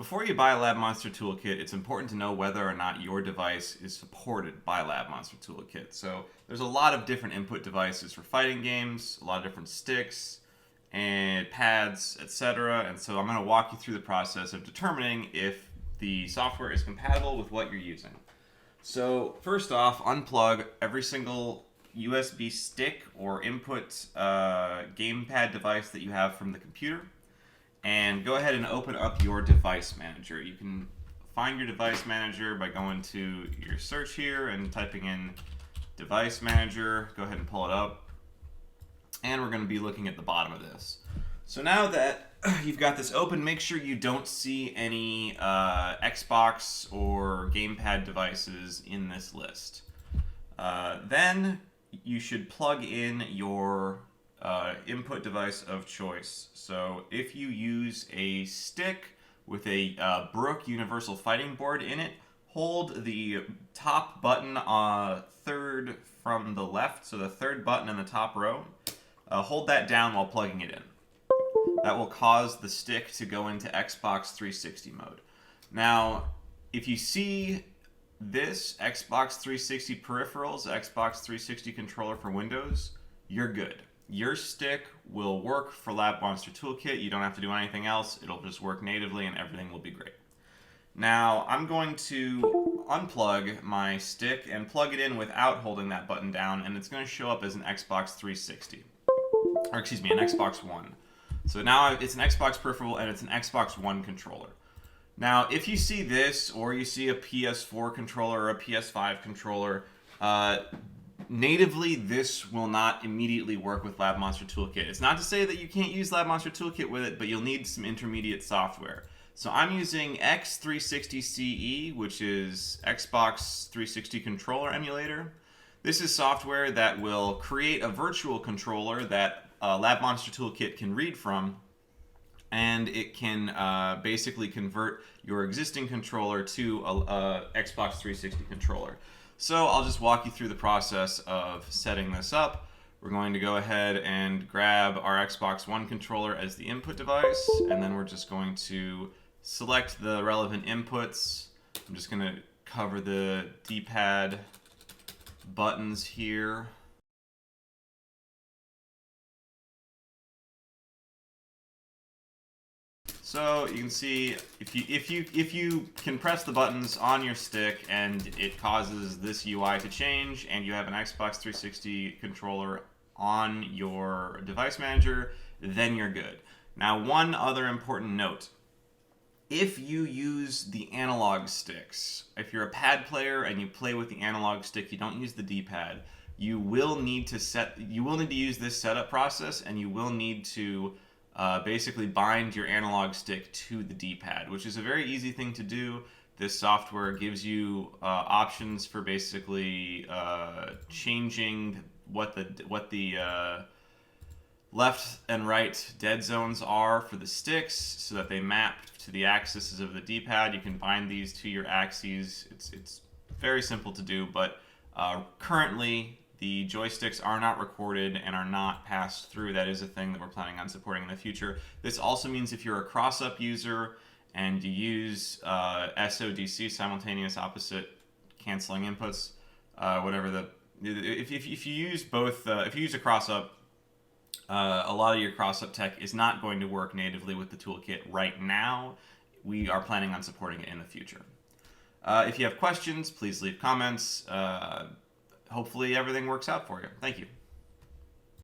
Before you buy a Lab Monster Toolkit, it's important to know whether or not your device is supported by Lab Monster Toolkit. So there's a lot of different input devices for fighting games, a lot of different sticks and pads, etc. And so I'm going to walk you through the process of determining if the software is compatible with what you're using. So first off, unplug every single USB stick or input gamepad device that you have from the computer, and go ahead and open up your device manager. You can find your device manager by going to your search here and typing in device manager. Go ahead and pull it up, and we're going to be looking at the bottom of this. So now that you've got this open, make sure you don't see any Xbox or gamepad devices in this list. Then you should plug in your input device of choice. So if you use a stick with a Brook Universal Fighting Board in it, hold the top button third from the left, so the third button in the top row. Hold that down while plugging it in. That will cause the stick to go into Xbox 360 mode. Now, if you see this Xbox 360 peripherals, Xbox 360 controller for Windows, you're good. Your stick will work for Lab Monster Toolkit. You don't have to do anything else. It'll just work natively and everything will be great. Now, I'm going to unplug my stick and plug it in without holding that button down, and it's going to show up as an Xbox 360. Or excuse me, an Xbox One. So now it's an Xbox peripheral and it's an Xbox One controller. Now, if you see this, or you see a PS4 controller or a PS5 controller, natively this will not immediately work with Lab Monster Toolkit. It's not to say that you can't use Lab Monster Toolkit with it, but you'll need some intermediate software. So I'm using X360CE, which is Xbox 360 controller emulator. This is software that will create a virtual controller that Lab Monster Toolkit can read from, and it can basically convert your existing controller to a Xbox 360 controller. So I'll just walk you through the process of setting this up. We're going to go ahead and grab our Xbox One controller as the input device, and then we're just going to select the relevant inputs. I'm just going to cover the D-pad buttons here. So you can see if you can press the buttons on your stick and it causes this UI to change, and you have an Xbox 360 controller on your device manager, then you're good. Now, one other important note. If you use the analog sticks, if you're a pad player and you play with the analog stick, you don't use the D-pad, you will need to use this setup process, and you will need to basically bind your analog stick to the D-pad, which is a very easy thing to do. This software gives you options for basically changing what the left and right dead zones are for the sticks so that they map to the axes of the D-pad. You can bind these to your axes. It's very simple to do, but currently the joysticks are not recorded and are not passed through. That is a thing that we're planning on supporting in the future. This also means if you're a cross-up user and you use SODC, simultaneous opposite canceling inputs, if you use both, if you use a cross-up, a lot of your cross-up tech is not going to work natively with the toolkit right now. We are planning on supporting it in the future. If you have questions, please leave comments. Hopefully everything works out for you. Thank you.